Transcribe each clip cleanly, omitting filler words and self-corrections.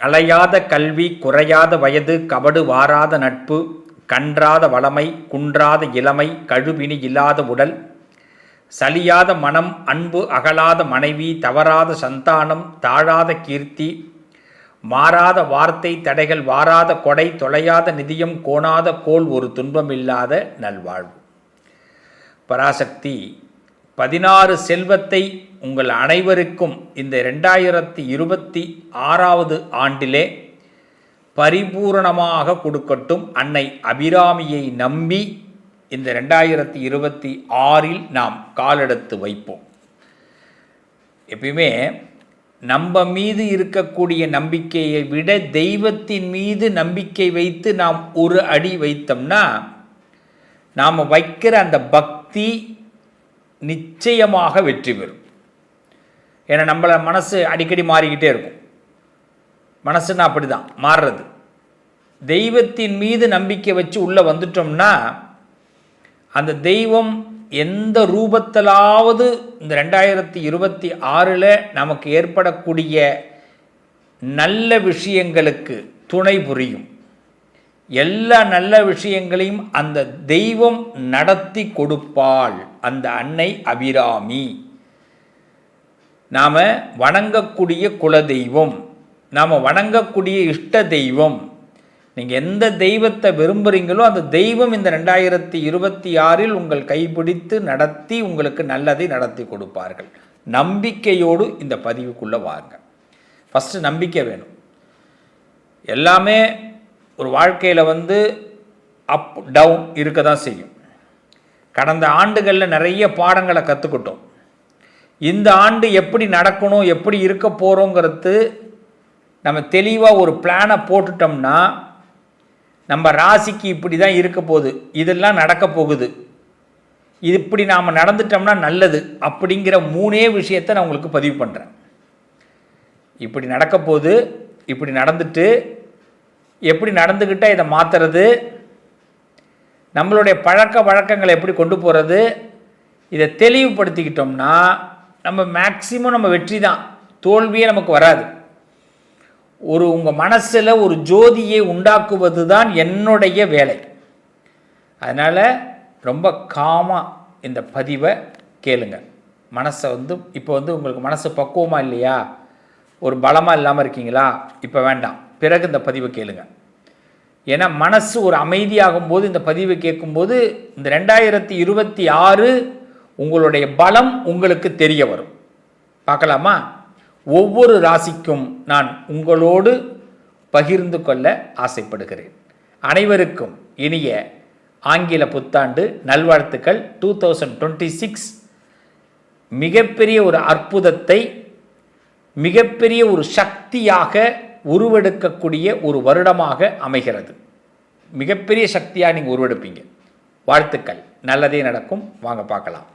அலையாத கல்வி, குறையாத வயது, கபடு வாராத நட்பு, கன்றாத வளமை, குன்றாத இளமை, கழுவினி இல்லாத உடல், சலியாத மனம், அன்பு அகலாத மனைவி, தவறாத சந்தானம், தாழாத கீர்த்தி, மாறாத வார்த்தை, தடைகள் வாராத கொடை, தொலையாத நிதியம், கோணாத கோல், ஒரு துன்பமில்லாத நல்வாழ்வு. பராசக்தி 16 செல்வத்தை உங்கள் அனைவருக்கும் இந்த 2026 ஆண்டிலே பரிபூரணமாக கொடுக்கட்டும். அன்னை அபிராமியை நம்பி இந்த 2026 நாம் காலெடுத்து வைப்போம். எப்பயுமே நம்ம மீது இருக்கக்கூடிய நம்பிக்கையை விட தெய்வத்தின் மீது நம்பிக்கை வைத்து நாம் ஒரு அடி வைத்தோம்னா நாம் வைக்கிற அந்த பக்தி நிச்சயமாக வெற்றி பெறும். ஏன்னா நம்மள மனசு அடிக்கடி மாறிக்கிட்டே இருக்கும். மனசுன்னா அப்படி தான் மாறுறது. தெய்வத்தின் மீது நம்பிக்கை வச்சு உள்ளே வந்துட்டோம்னா அந்த தெய்வம் எந்த ரூபத்திலாவது இந்த 2026 நமக்கு ஏற்படக்கூடிய நல்ல விஷயங்களுக்கு துணை புரியும். எல்லா நல்ல விஷயங்களையும் அந்த தெய்வம் நடத்தி கொடுப்பாள். அந்த அன்னை அபிராமி நாம் வணங்கக்கூடிய குலதெய்வம், நாம் வணங்கக்கூடிய இஷ்ட தெய்வம். நீங்கள் எந்த தெய்வத்தை விரும்புகிறீங்களோ அந்த தெய்வம் இந்த 2026 உங்கள் கைப்பிடித்து நடத்தி உங்களுக்கு நல்லதை நடத்தி கொடுப்பார்கள். நம்பிக்கையோடு இந்த பதிவுக்குள்ளே வாங்க. ஃபஸ்ட்டு நம்பிக்கை வேணும். எல்லாமே ஒரு வாழ்க்கையில் அப் டவுன் இருக்க தான் செய்யும். கடந்த ஆண்டுகளில் நிறைய பாடங்களை கற்றுக்கிட்டோம். இந்த ஆண்டு எப்படி நடக்கணும், எப்படி இருக்க போகிறோங்கிறது நம்ம தெளிவாக ஒரு பிளானை போட்டுட்டோம்னா நம்ம ராசிக்கு இப்படி தான் இருக்க போகுது, இதெல்லாம் நடக்க போகுது, இது இப்படி நாம் நடந்துட்டோம்னா நல்லது அப்படிங்கிற 3 விஷயத்தை நான் உங்களுக்கு பதிவு பண்ணுறேன். இப்படி நடக்க போகுது, இப்படி நடந்துட்டு எப்படி நடந்துக்கிட்டால் இதை மாற்றுறது, நம்மளுடைய பழக்க வழக்கங்களை எப்படி கொண்டு போகிறது, இதை தெளிவுபடுத்திக்கிட்டோம்னா நம்ம மேக்சிமம் நம்ம வெற்றி தான், தோல்வியே நமக்கு வராது. உங்கள் மனசில் ஒரு ஜோதியை உண்டாக்குவது தான் என்னுடைய வேலை. அதனால் ரொம்ப காமாக இந்த பதிவை கேளுங்க. மனசை இப்போ உங்களுக்கு மனசு பக்குவமாக இல்லையா, ஒரு பலமாக இல்லாமல் இருக்கீங்களா, இப்போ வேண்டாம், பிறகு இந்த பதிவை கேளுங்க. ஏன்னா மனசு ஒரு அமைதியாகும்போது இந்த பதிவை கேட்கும்போது இந்த 2026 உங்களுடைய பலம் உங்களுக்கு தெரிய வரும். பார்க்கலாமா? ஒவ்வொரு ராசிக்கும் நான் உங்களோடு பகிர்ந்து கொள்ள ஆசைப்படுகிறேன். அனைவருக்கும் இனிய ஆங்கில புத்தாண்டு நல்வாழ்த்துக்கள். 2026 மிகப்பெரிய ஒரு அற்புதத்தை, மிகப்பெரிய ஒரு சக்தியாக உருவெடுக்கக்கூடிய ஒரு வருடமாக அமைகிறது. மிகப்பெரிய சக்தியாக நீங்கள் உருவெடுப்பீங்க. வாழ்த்துக்கள், நல்லதே நடக்கும். வாங்க பார்க்கலாம்.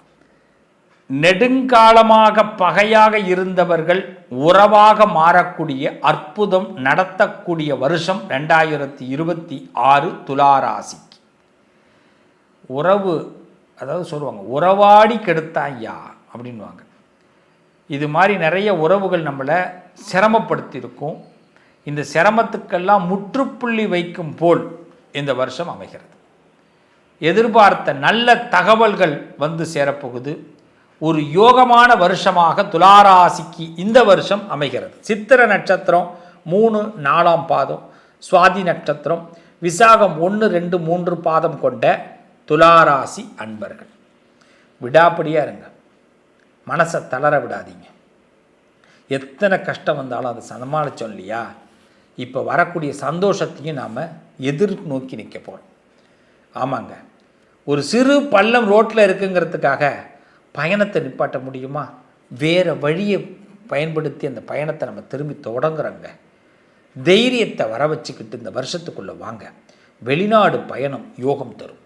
நெடுங்காலமாக பகையாக இருந்தவர்கள் உறவாக மாறக்கூடிய அற்புதம் நடத்தக்கூடிய வருஷம் 2026 துளாராசிக்கு. உறவு, அதாவது சொல்லுவாங்க உறவாடி கெடுத்தாய்யா அப்படின்வாங்க. இது மாதிரி நிறைய உறவுகள் நம்மளை சிரமப்படுத்தியிருக்கும். இந்த சிரமத்துக்கெல்லாம் முற்றுப்புள்ளி வைக்கும் போல் இந்த வருஷம் அமைகிறது. எதிர்பார்த்த நல்ல தகவல்கள் சேரப்போகுது. ஒரு யோகமான வருஷமாக துளாராசிக்கு இந்த வருஷம் அமைகிறது. சித்திர நட்சத்திரம் 3, 4ஆம் பாதம், சுவாதி நட்சத்திரம், விசாகம் 1, 2, 3 பாதம் கொண்ட துளாராசி அன்பர்கள் விடாப்படியாக இருங்க. மனசை தளர விடாதீங்க. எத்தனை கஷ்டம் வந்தாலும் அதை சமாளித்தோம் இல்லையா, இப்போ வரக்கூடிய சந்தோஷத்தையும் நாம் எதிர்நோக்கி நிற்க போகிறோம். ஆமாங்க, ஒரு சிறு பள்ளம் ரோட்டில் இருக்குங்கிறதுக்காக பயணத்தை நிப்பாட்ட முடியுமா? வேறு வழியை பயன்படுத்தி அந்த பயணத்தை நம்ம திரும்பி தொடங்குறோங்க. தைரியத்தை வர வச்சுக்கிட்டு இந்த வருஷத்துக்குள்ளே வாங்க. வெளிநாடு பயணம் யோகம் தரும்.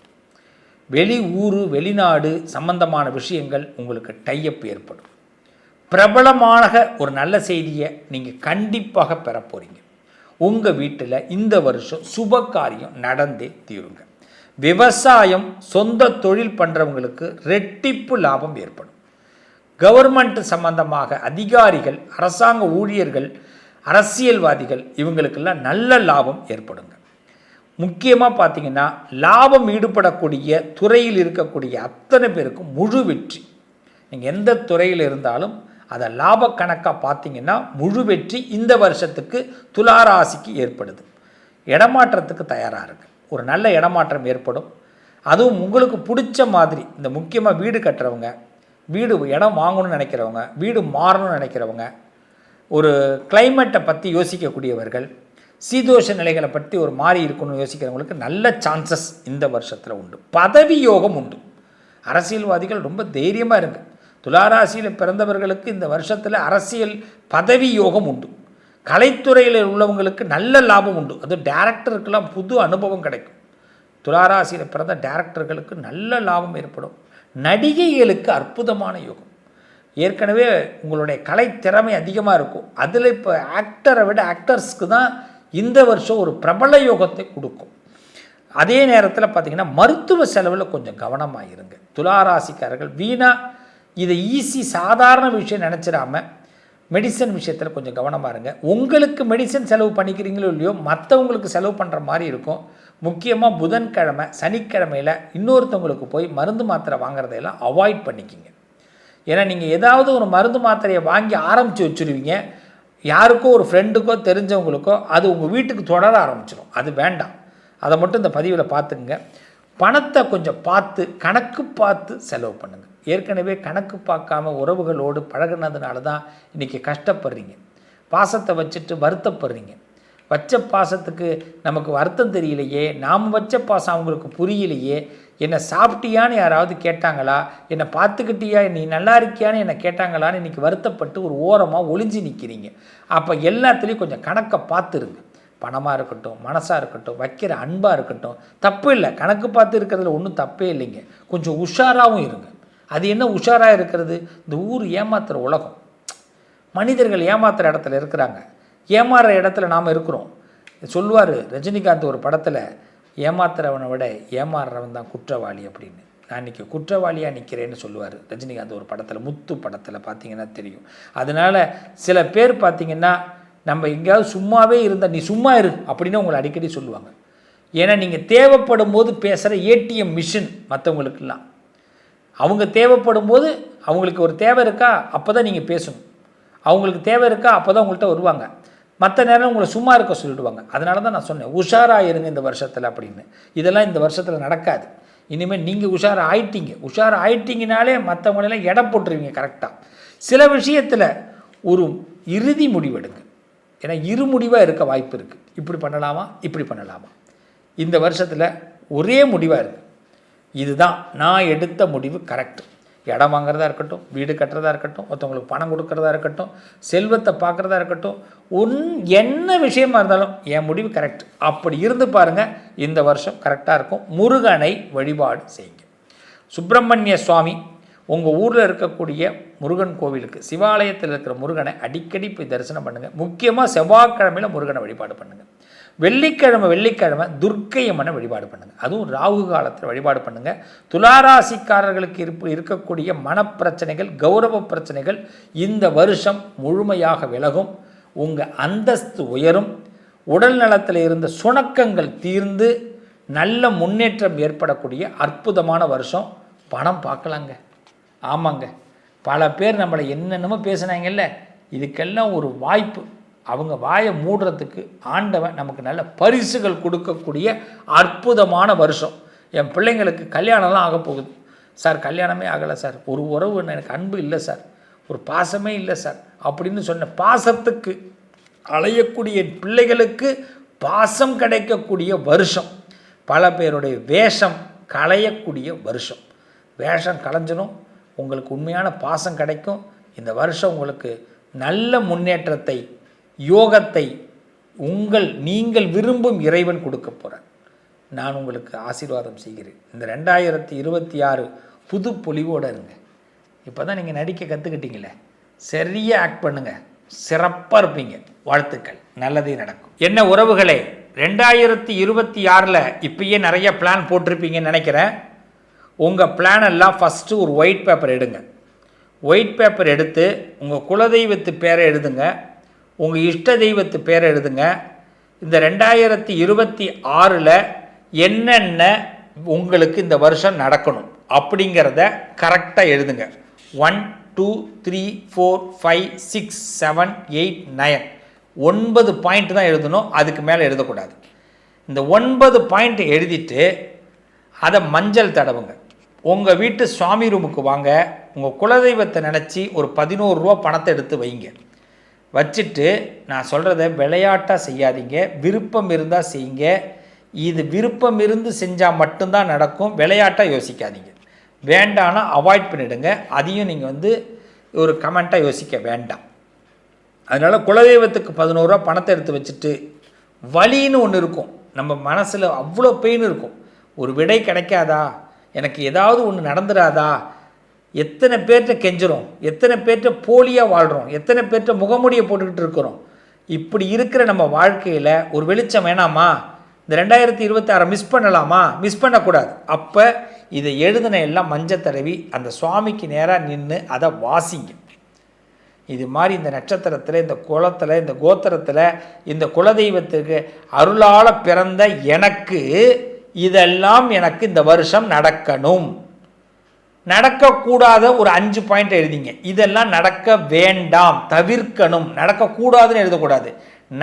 வெளிநாடு சம்பந்தமான விஷயங்கள் உங்களுக்கு டைஅப் ஏற்படும். பிரபலமான ஒரு நல்ல செய்தியை நீங்கள் கண்டிப்பாக பெற போகிறீங்க. உங்கள் வீட்டில் இந்த வருஷம் சுப காரியம் நடந்தே தீருங்க. விவசாயம், சொந்த தொழில் பண்ணுறவங்களுக்கு ரெட்டிப்பு லாபம் ஏற்படும். கவர்மெண்ட் சம்பந்தமாக அதிகாரிகள், அரசாங்க ஊழியர்கள், அரசியல்வாதிகள் இவங்களுக்கெல்லாம் நல்ல லாபம் ஏற்படுங்க. முக்கியமாக பார்த்தீங்கன்னா லாபம் ஈடுபடக்கூடிய துறையில் இருக்கக்கூடிய அத்தனை பேருக்கும் முழு வெற்றி. நீங்கள் எந்த துறையில் இருந்தாலும் அதை லாப கணக்காக பார்த்தீங்கன்னா முழு வெற்றி இந்த வருஷத்துக்கு துளாராசிக்கு ஏற்படுது. இடமாற்றத்துக்கு தயாராக இருக்குது. ஒரு நல்ல இடமாற்றம் ஏற்படும். அதுவும் உங்களுக்கு பிடிச்ச மாதிரி, இந்த முக்கியமாக வீடு கட்டுறவங்க, வீடு இடம் வாங்கணும்னு நினைக்கிறவங்க, வீடு மாறணும்னு நினைக்கிறவங்க, ஒரு கிளைமேட்டை பற்றி யோசிக்கக்கூடியவர்கள், சீதோஷ நிலைகளை பற்றி ஒரு மாறி இருக்கணும்னு யோசிக்கிறவங்களுக்கு நல்ல சான்சஸ் இந்த வருஷத்தில் உண்டு. பதவி யோகம் உண்டு. அரசியல்வாதிகள் ரொம்ப தைரியமாக இருங்க. துளாராசியில் பிறந்தவர்களுக்கு இந்த வருஷத்தில் அரசியல் பதவி யோகம் உண்டு. கலைத்துறையில் உள்ளவங்களுக்கு நல்ல லாபம் உண்டு. அது டைரக்டருக்கெல்லாம் புது அனுபவம் கிடைக்கும். துளாராசியில் பிறந்த டைரக்டர்களுக்கு நல்ல லாபம் ஏற்படும். நடிகைகளுக்கு அற்புதமான யோகம். ஏற்கனவே உங்களுடைய கலை திறமை அதிகமாக இருக்கும். அதில் இப்போ ஆக்டரை விட ஆக்டர்ஸ்க்கு தான் இந்த வருஷம் ஒரு பிரபல யோகத்தை கொடுக்கும். அதே நேரத்தில் பார்த்திங்கன்னா மருத்துவ செலவில் கொஞ்சம் கவனமாக இருங்க. துளாராசிக்காரர்கள் வீணாக இதை சாதாரண விஷயம் நினச்சிடாம மெடிசன் விஷயத்தில் கொஞ்சம் கவனமாக இருங்க. உங்களுக்கு மெடிசன் செலவு பண்ணிக்கிறீங்களோ இல்லையோ, மற்றவங்களுக்கு செலவு பண்ணுற மாதிரி இருக்கும். முக்கியமாக புதன்கிழமை சனிக்கிழமையில் இன்னொருத்தவங்களுக்கு போய் மருந்து மாத்திரை வாங்குறதையெல்லாம் அவாய்ட் பண்ணிக்கிங்க. ஏன்னா நீங்கள் ஏதாவது ஒரு மருந்து மாத்திரையை வாங்கி ஆரம்பித்து வச்சுருவீங்க. யாருக்கோ ஒரு ஃப்ரெண்டுக்கோ தெரிஞ்சவங்களுக்கோ அது உங்கள் வீட்டுக்கு தொடர ஆரம்பிச்சிடும். அது வேண்டாம். அதை மட்டும் இந்த பதிவில் பார்த்துக்குங்க. பணத்தை கொஞ்சம் பார்த்து கணக்கு பார்த்து செலவு பண்ணுங்கள். ஏற்கனவே கணக்கு பார்க்காம உறவுகளோடு பழகினதுனால தான் இன்றைக்கி கஷ்டப்படுறீங்க. பாசத்தை வச்சுட்டு வருத்தப்படுறீங்க. வச்ச பாசத்துக்கு நமக்கு வருத்தம் தெரியலையே, நாம் வச்ச பாசம் அவங்களுக்கு புரியலையே, என்னை சாப்பிட்டியான்னு யாராவது கேட்டாங்களா, என்னை பார்த்துக்கிட்டியா, நீ நல்லா இருக்கியான்னு என்னை கேட்டாங்களான்னு இன்றைக்கி வருத்தப்பட்டு ஒரு ஓரமாக ஒளிஞ்சு நிற்கிறீங்க. அப்போ எல்லாத்துலேயும் கொஞ்சம் கணக்கை பார்த்துருங்க. பணமாக இருக்கட்டும், மனசாக இருக்கட்டும், வைக்கிற அன்பாக இருக்கட்டும், தப்பு இல்லை. கணக்கு பார்த்து இருக்கிறதுல ஒன்றும் தப்பே இல்லைங்க. கொஞ்சம் உஷாராகவும் இருங்க. அது என்ன உஷாராக இருக்கிறது? இந்த ஊர் ஏமாத்துகிற உலகம். மனிதர்கள் ஏமாத்துகிற இடத்துல இருக்கிறாங்க. ஏமாறுற இடத்துல நாம் இருக்கிறோம். சொல்லுவார் ரஜினிகாந்த் ஒரு படத்தில், ஏமாத்துறவனை விட ஏமாறுறவன் தான் குற்றவாளி அப்படின்னு. நான் இன்றைக்கி குற்றவாளியாக நிற்கிறேன்னு சொல்லுவார் ரஜினிகாந்த் ஒரு படத்தில், முத்து படத்தில் பார்த்தீங்கன்னா தெரியும். அதனால் சில பேர் பார்த்திங்கன்னா நம்ம எங்கேயாவது சும்மாவே இருந்தால் நீ சும்மா இரு அப்படின்னு உங்களை அடிக்கடி சொல்லுவாங்க. ஏன்னா நீங்கள் தேவைப்படும் போது பேசுகிற ஏடிஎம் மிஷின் மற்றவங்களுக்கெல்லாம். அவங்க தேவைப்படும் போது அவங்களுக்கு ஒரு தேவை இருக்கா அப்போ தான் நீங்கள் பேசணும். அவங்களுக்கு தேவை இருக்கா அப்போ தான் உங்கள்கிட்ட வருவாங்க. மற்ற நேரம் உங்களை சும்மா இருக்க சொல்லிவிடுவாங்க. அதனால தான் நான் சொன்னேன் உஷாராக இருங்க இந்த வருஷத்தில் அப்படின்னு. இதெல்லாம் இந்த வருஷத்தில் நடக்காது. இனிமேல் நீங்கள் உஷாராக ஆயிட்டீங்கனாலே மற்றவங்களெல்லாம் எடை போட்டுருவீங்க கரெக்டாக. சில விஷயத்தில் ஒரு இறுதி முடிவெடுங்க. ஏன்னா இருமுடிவாக இருக்க வாய்ப்பு இருக்குது. இப்படி பண்ணலாமா. இந்த வருஷத்தில் ஒரே முடிவாக இருக்குது. இதுதான் நான் எடுத்த முடிவு கரெக்டு. இடம் வாங்குறதா இருக்கட்டும், வீடு கட்டுறதா இருக்கட்டும், ஒருத்தவங்களுக்கு பணம் கொடுக்குறதா இருக்கட்டும், செல்வத்தை பார்க்குறதா இருக்கட்டும், என்ன விஷயமா இருந்தாலும் என் முடிவு கரெக்ட். அப்படி இருந்து பாருங்கள், இந்த வருஷம் கரெக்டாக இருக்கும். முருகனை வழிபாடு செய்யுங்க. சுப்பிரமணிய சுவாமி உங்கள் ஊரில் இருக்கக்கூடிய முருகன் கோவிலுக்கு, சிவாலயத்தில் இருக்கிற முருகனை அடிக்கடி போய் தரிசனம் பண்ணுங்கள். முக்கியமாக செவ்வாய்க்கிழமையில் முருகனை வழிபாடு பண்ணுங்கள். வெள்ளிக்கிழமை துர்க்கையம்மனை வழிபாடு பண்ணுங்கள். அதுவும் ராகு காலத்தில் வழிபாடு பண்ணுங்கள். துளாராசிக்காரர்களுக்கு இருக்கக்கூடிய மனப்பிரச்சனைகள், கௌரவ பிரச்சனைகள் இந்த வருஷம் முழுமையாக விலகும். உங்கள் அந்தஸ்து உயரும். உடல் நலத்தில் இருந்த சுணக்கங்கள் தீர்ந்து நல்ல முன்னேற்றம் ஏற்படக்கூடிய அற்புதமான வருஷம். பணம் பார்க்கலாங்க. ஆமாங்க, பல பேர் நம்மளை என்னென்னமோ பேசுனாங்கல்ல, இதுக்கெல்லாம் ஒரு வாய்ப்பு. அவங்க வாயை மூடுறதுக்கு ஆண்டவன் நமக்கு நல்ல பரிசுகள் கொடுக்கக்கூடிய அற்புதமான வருஷம். என் பிள்ளைங்களுக்கு கல்யாணம்லாம் ஆக போகுது சார். கல்யாணமே ஆகலை சார். ஒரு உறவு எனக்கு அன்பு இல்லை சார். ஒரு பாசமே இல்லை சார் அப்படின்னு சொன்ன பாசத்துக்கு அலையக்கூடிய பிள்ளைகளுக்கு பாசம் கிடைக்கக்கூடிய வருஷம். பல பேருடைய வேஷம் களையக்கூடிய வருஷம். வேஷம் களைஞ்சணும். உங்களுக்கு உண்மையான பாசம் கிடைக்கும். இந்த வருஷம் உங்களுக்கு நல்ல முன்னேற்றத்தை, யோகத்தை நீங்கள் விரும்பும் இறைவன் கொடுக்க போகிறார். நான் உங்களுக்கு ஆசீர்வாதம் செய்கிறேன். இந்த 2026 புது பொலிவோடு இருங்க. இப்போ தான் நீங்கள் நடிக்க கற்றுக்கிட்டீங்களே, சரியாக ஆக்ட் பண்ணுங்கள். சிறப்பாக இருப்பீங்க. வாழ்த்துக்கள். நல்லதே நடக்கும். என்ன உறவுகளே, 2026 இப்பயே நிறைய பிளான் போட்டிருப்பீங்கன்னு நினைக்கிறேன். உங்கள் பிளான் எல்லாம் ஃபஸ்ட்டு ஒரு ஒயிட் பேப்பர் எடுங்க. ஒயிட் பேப்பர் எடுத்து உங்கள் குலதெய்வத்து பேரை எழுதுங்க. உங்கள் இஷ்ட தெய்வத்து பேரை எழுதுங்க. இந்த 2026 என்னென்ன உங்களுக்கு இந்த வருஷம் நடக்கணும் அப்படிங்கிறத கரெக்டாக எழுதுங்க. 1 2 3 4 5 6 7 8 9 9 பாயிண்ட் தான் எழுதணும், அதுக்கு மேலே எழுதக்கூடாது. இந்த 9 பாயிண்ட் எழுதிட்டு அதை மஞ்சள் தடவுங்க. உங்கள் வீட்டு சுவாமி ரூமுக்கு வாங்க, உங்கள் குலதெய்வத்தை நினச்சி ஒரு 11 ரூபா பணத்தை எடுத்து வைங்க. வச்சுட்டு நான் சொல்கிறத விளையாட்டாக செய்யாதீங்க, விருப்பம் இருந்தால் செய்யுங்க. இது விருப்பம் இருந்து செஞ்சால் மட்டும்தான் நடக்கும், விளையாட்டாக யோசிக்காதீங்க. வேண்டான்னா அவாய்ட் பண்ணிவிடுங்க. அதையும் நீங்கள் ஒரு கமெண்ட்டாக யோசிக்க வேண்டாம். அதனால் குலதெய்வத்துக்கு 11 ரூபா பணத்தை எடுத்து வச்சுட்டு, வலின்னு ஒன்று இருக்கும் நம்ம மனசில், அவ்வளோ பெயின் இருக்கும். ஒரு விடை கிடைக்காதா, எனக்கு ஏதாவது ஒன்று நடந்துடாதா, எத்தனை பேர்கிட்ட கெஞ்சுறோம், எத்தனை பேர்கிட்ட போலியாக வாழ்கிறோம், எத்தனை பேர்கிட்ட முகமுடியை போட்டுக்கிட்டு இருக்கிறோம். இப்படி இருக்கிற நம்ம வாழ்க்கையில் ஒரு வெளிச்சம் வேணாமா? இந்த 2026 மிஸ் பண்ணலாமா? மிஸ் பண்ணக்கூடாது. அப்போ இதை எழுதின எல்லாம் மஞ்சள் தடவி அந்த சுவாமிக்கு நேராக நின்று அதை வாசிங்க. இது மாதிரி இந்த நட்சத்திரத்தில், இந்த குலத்தில், இந்த கோத்திரத்தில், இந்த குலதெய்வத்துக்கு அருளால் பிறந்த எனக்கு இதெல்லாம் எனக்கு இந்த வருஷம் நடக்கணும். நடக்கக்கூடாத ஒரு 5 பாயிண்ட் எழுதிங்க. இதெல்லாம் நடக்க வேண்டாம், தவிர்க்கணும். நடக்கக்கூடாதுன்னு எழுதக்கூடாது,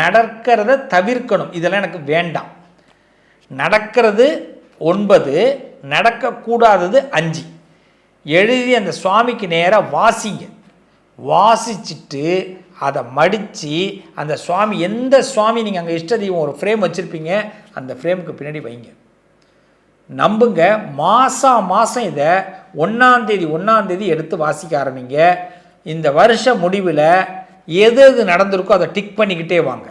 நடக்கிறத தவிர்க்கணும். இதெல்லாம் எனக்கு வேண்டாம். நடக்கிறது 9, நடக்கக்கூடாதது 5 எழுதி அந்த சுவாமிக்கு நேராக வாசிங்க. வாசிச்சுட்டு அதை மடித்து அந்த சுவாமி, எந்த சுவாமி நீங்கள் அங்கே இஷ்ட தெய்வம் ஒரு ஃப்ரேம் வச்சுருப்பீங்க, அந்த ஃப்ரேமுக்கு பின்னாடி வைங்க. நம்புங்க, மாதம் இதை 1ஆம் தேதி எடுத்து வாசிக்க ஆரம்பிங்க. இந்த வருஷ முடிவில் எது எது நடந்திருக்கோ அதை டிக் பண்ணிக்கிட்டே வாங்க.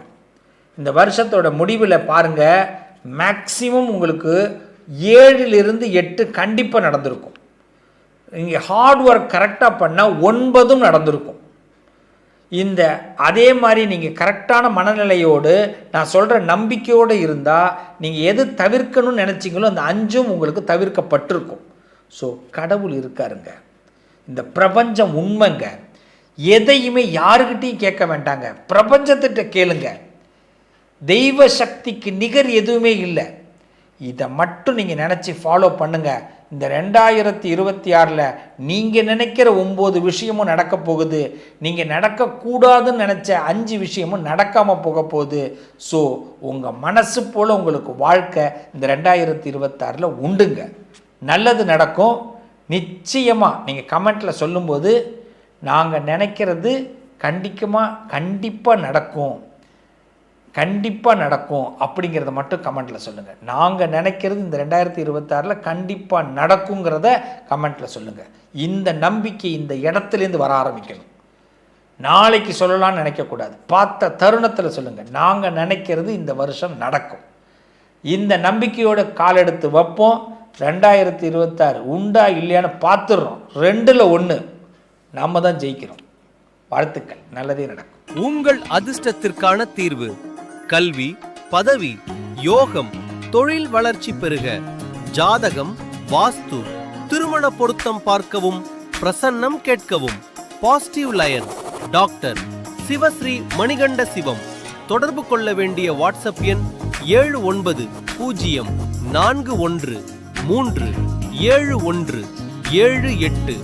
இந்த வருஷத்தோட முடிவில் பாருங்கள், மேக்சிமம் உங்களுக்கு 7லிருந்து 8 கண்டிப்பாக நடந்திருக்கும். நீங்கள் ஹார்ட் ஒர்க் கரெக்டாக பண்ணால் 9 நடந்திருக்கும். அதே மாதிரி நீங்கள் கரெக்டான மனநிலையோடு, நான் சொல்கிற நம்பிக்கையோடு இருந்தால், நீங்கள் எது தவிர்க்கணும்னு நினச்சிங்களோ அந்த 5 உங்களுக்கு தவிர்க்கப்பட்டிருக்கும். ஸோ கடவுள் இருக்காருங்க, இந்த பிரபஞ்சம் உண்மைங்க. எதையுமே யாருக்கிட்டையும் கேட்க வேண்டாங்க, பிரபஞ்சத்திட்ட கேளுங்க. தெய்வ சக்திக்கு நிகர் எதுவுமே இல்லை. இதை மட்டும் நீங்கள் நினச்சி ஃபாலோ பண்ணுங்கள். இந்த 2026 நீங்கள் நினைக்கிற 9 விஷயமும் நடக்க போகுது. நீங்கள் நடக்கக்கூடாதுன்னு நினச்ச 5 விஷயமும் நடக்காமல் போக போகுது. ஸோ உங்கள் மனசு போல் உங்களுக்கு வாழ்க்கை இந்த 2026 உண்டுங்க. நல்லது நடக்கும் நிச்சயமாக. நீங்கள் கமெண்ட்டில் சொல்லும்போது, நாங்கள் நினைக்கிறது கண்டிப்பாக நடக்கும், கண்டிப்பாக நடக்கும் அப்படிங்கிறத மட்டும் கமெண்ட்டில் சொல்லுங்கள். நாங்கள் நினைக்கிறது இந்த 2026 கண்டிப்பாக நடக்குங்கிறத கமெண்ட்டில் சொல்லுங்கள். இந்த நம்பிக்கை இந்த இடத்துலேருந்து வர ஆரம்பிக்கணும். நாளைக்கு சொல்லலாம்னு நினைக்கக்கூடாது, பார்த்த தருணத்தில் சொல்லுங்கள். நாங்கள் நினைக்கிறது இந்த வருஷம் நடக்கும். இந்த நம்பிக்கையோட கால் எடுத்து வைப்போம். 2026 உண்டா இல்லையான்னு பார்த்துடுறோம். 2ல் 1 நாம் தான் ஜெயிக்கிறோம். வாழ்த்துக்கள், நல்லதே நடக்கும். உங்கள் அதிர்ஷ்டத்திற்கான தீர்வு: கல்வி, பதவி, யோகம், தொழில் வளர்ச்சி பெருக, ஜாதகம், வாஸ்து, திருமண பொருத்தம் பார்க்கவும், பிரசன்னம் கேட்கவும். Positive lion doctor Sivasri Manikanda Sivam. தொடர்பு கொள்ள வேண்டிய வாட்ஸ்அப் எண் 7904137178.